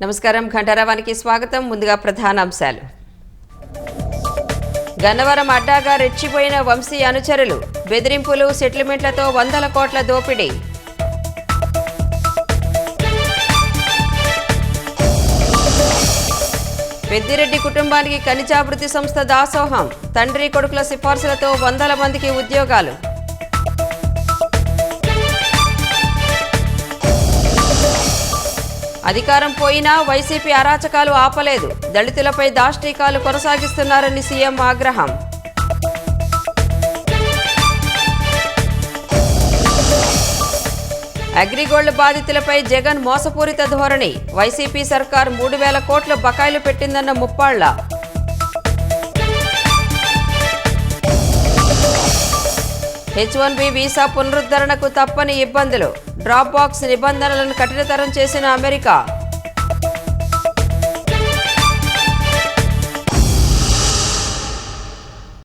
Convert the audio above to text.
నమస్కారం. ఘంటారావానికి స్వాగతం. ముందుగా ప్రధానాంశాలు. గన్నవరం అడ్డాగా రెచ్చిపోయిన వంశీ అనుచరులు, బెదిరింపులు, సెటిల్మెంట్లతో వందల కోట్ల దోపిడీ. పెద్దిరెడ్డి కుటుంబానికి ఖనిజాభివృద్ధి సంస్థ దాసోహం, తండ్రి కొడుకుల సిఫార్సులతో వందల మందికి ఉద్యోగాలు. అధికారం పోయినా వైసీపీ అరాచకాలు ఆపలేదు, దళితులపై దాష్టీకాలు కొనసాగిస్తున్నారని సీఎం ఆగ్రహం. అగ్రిగోల్డ్ బాధితులపై జగన్ మోసపూరిత ధోరణి, వైసీపీ సర్కార్ 3,000 కోట్ల బకాయిలు పెట్టిందన్న ముప్పాళ్ల. H1B వీసా పునరుద్ధరణకు తప్పని ఇబ్బందులు, డ్రాప్ బాక్స్ నిబంధనలను కఠినతరం చేసిన అమెరికా.